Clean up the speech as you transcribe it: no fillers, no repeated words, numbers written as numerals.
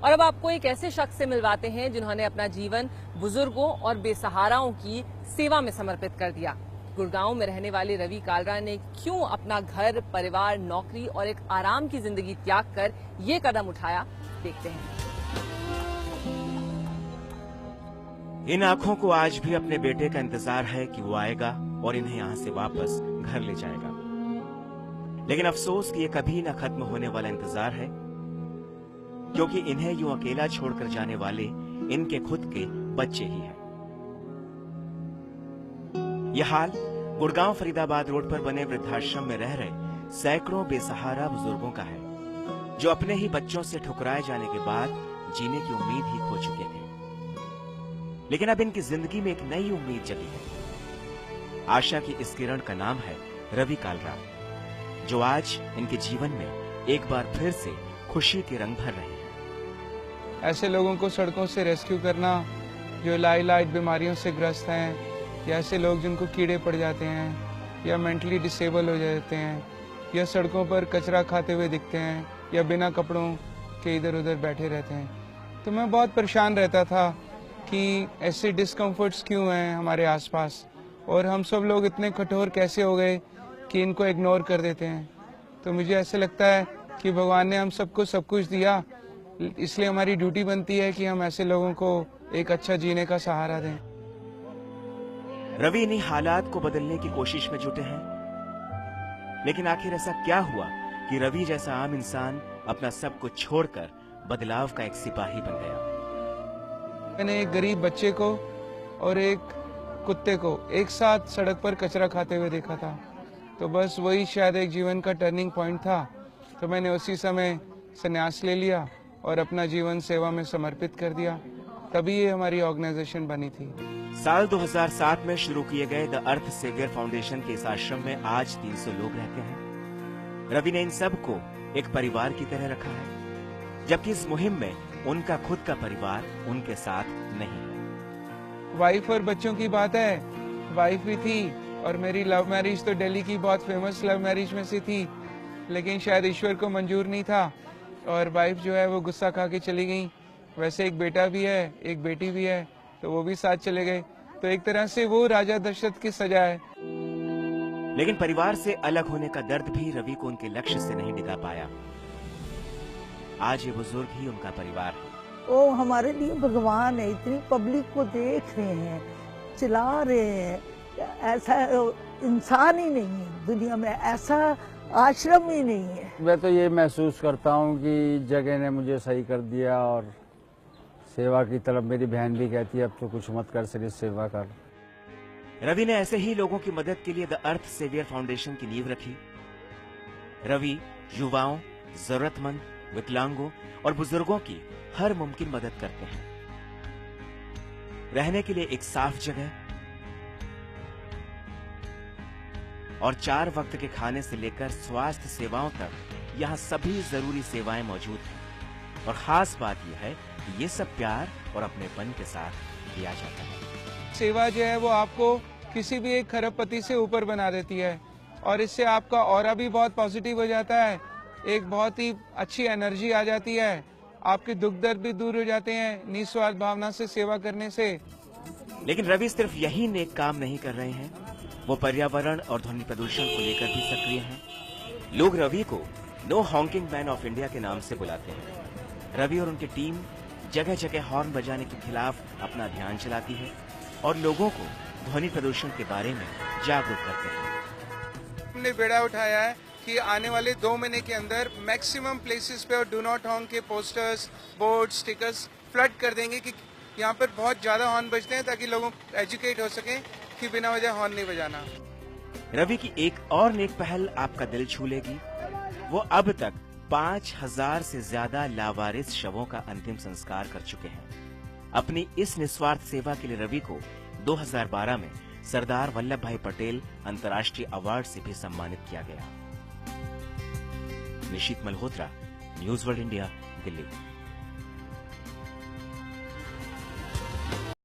और अब आपको एक ऐसे शख्स से मिलवाते हैं जिन्होंने अपना जीवन बुजुर्गों और बेसहाराओं की सेवा में समर्पित कर दिया। गुड़गांव में रहने वाले रवि कालरा ने क्यों अपना घर, परिवार, नौकरी और एक आराम की जिंदगी त्याग कर ये कदम उठाया, देखते हैं। इन आंखों को आज भी अपने बेटे का इंतजार है कि वो आएगा और इन्हें यहाँ से वापस घर ले जाएगा। लेकिन अफसोस कि ये कभी न खत्म होने वाला इंतजार है, क्योंकि इन्हें यूं अकेला छोड़कर जाने वाले इनके खुद के बच्चे ही हैं। यह हाल गुड़गांव फरीदाबाद रोड पर बने वृद्धाश्रम में रह रहे सैकड़ों बेसहारा बुजुर्गों का है, जो अपने ही बच्चों से ठुकराए जाने के बाद जीने की उम्मीद ही खो चुके थे। लेकिन अब इनकी जिंदगी में एक नई उम्मीद जगी है। आशा की इस किरण का नाम है रवि कालरा, जो आज इनके जीवन में एक बार फिर से खुशी के रंग भर रहे हैं। ऐसे लोगों को सड़कों से रेस्क्यू करना जो लाइट बीमारियों से ग्रस्त हैं, या ऐसे लोग जिनको कीड़े पड़ जाते हैं या मेंटली डिसेबल हो जाते हैं या सड़कों पर कचरा खाते हुए दिखते हैं या बिना कपड़ों के इधर उधर बैठे रहते हैं, तो मैं बहुत परेशान रहता था कि ऐसे डिस्कम्फर्ट्स क्यों हैं हमारे आसपास और हम सब लोग इतने कठोर कैसे हो गए कि इनको इग्नोर कर देते हैं। तो मुझे ऐसे लगता है कि भगवान ने हम सबको सब कुछ दिया, इसलिए हमारी ड्यूटी बनती है कि हम ऐसे लोगों को एक अच्छा जीने का सहारा दें। रवि इन्हीं हालात को बदलने की कोशिश में जुटे हैं। लेकिन आखिर ऐसा क्या हुआ कि रवि जैसा आम इंसान अपना सब कुछ छोड़कर बदलाव का एक सिपाही बन गया? मैंने एक गरीब बच्चे को और एक कुत्ते को एक साथ सड़क पर कचरा खाते हुए देखा था, तो बस वही शायद एक जीवन का टर्निंग पॉइंट था। तो मैंने उसी समय संन्यास ले लिया और अपना जीवन सेवा में समर्पित कर दिया, तभी ये हमारी ऑर्गेनाइजेशन बनी थी। साल 2007 में शुरू किए गए द अर्थ सेवियर फाउंडेशन के इस आश्रम में आज 300 लोग रहते हैं। रवि ने इन सब को एक परिवार की तरह रखा है, जबकि इस मुहिम में उनका खुद का परिवार उनके साथ नहीं है। वाइफ और बच्चों की बात है, वाइफ भी थी और मेरी लव मैरिज तो दिल्ली की बहुत फेमस लव मैरिज में से थी, लेकिन शायद ईश्वर को मंजूर नहीं था और वाइफ जो है वो गुस्सा खा के चली गई। वैसे एक बेटा भी है, एक बेटी भी है, तो वो भी साथ चले गए। तो एक तरह से वो राजा दशरथ की सजा है। लेकिन परिवार से अलग होने का दर्द भी रवि को उनके लक्ष्य से नहीं डिगा पाया। आज ये बुजुर्ग ही उनका परिवार है। वो हमारे लिए भगवान है। इतनी पब्लिक को देख रहे हैं, चिल्ला रहे हैं, ऐसा इंसान ही नहीं है दुनिया में, ऐसा आश्रम ही नहीं है। मैं तो ये महसूस करता हूँ कि जगह ने मुझे सही कर दिया और सेवा की तरफ मेरी बहन भी कहती है अब तो कुछ मत कर, सिर्फ सेवा कर। रवि ने ऐसे ही लोगों की मदद के लिए द अर्थ सेवियर फाउंडेशन की नींव रखी। रवि युवाओं, जरूरतमंद, विकलांगों और बुजुर्गों की हर मुमकिन मदद करते हैं। रहने के लिए एक साफ जगह और 4 वक्त के खाने से लेकर स्वास्थ्य सेवाओं तक यहाँ सभी जरूरी सेवाएं मौजूद हैं। और खास बात यह है कि ये सब प्यार और अपनेपन के साथ किया जाता है। सेवा जो है वो आपको किसी भी एक खरबपति से ऊपर बना देती है और इससे आपका ऑरा भी बहुत पॉजिटिव हो जाता है, एक बहुत ही अच्छी एनर्जी आ जाती है, आपके दुख दर्द भी दूर हो जाते हैं निस्वार्थ भावना से सेवा करने से। लेकिन रवि सिर्फ यही नेक काम नहीं कर रहे हैं, वो पर्यावरण और ध्वनि प्रदूषण को लेकर भी सक्रिय हैं। लोग रवि को no honking man of India के नाम से बुलाते हैं। रवि और उनकी टीम जगह जगह हॉर्न बजाने के खिलाफ अपना अभियान चलाती है और लोगों को ध्वनि प्रदूषण के बारे में जागरूक करते हैं। हमने बेड़ा उठाया है कि आने वाले 2 महीने के अंदर मैक्सिमम प्लेसेस पे और डू नॉट हॉर्न के पोस्टर्स, बोर्ड, स्टिकर्स फ्लड कर देंगे कि यहाँ पर बहुत ज्यादा हॉर्न बजते हैं ताकि लोगों को एजुकेट हो सके कि बिना वजह हॉर्न नहीं बजाना। रवि की एक और नेक पहल आपका दिल छू लेगी। वो अब तक 5000 से ज्यादा लावारिस शवों का अंतिम संस्कार कर चुके हैं। अपनी इस निस्वार्थ सेवा के लिए रवि को 2012 में सरदार वल्लभ भाई पटेल अंतर्राष्ट्रीय अवार्ड से भी सम्मानित किया गया। Nishit Malhotra, news world India, Delhi.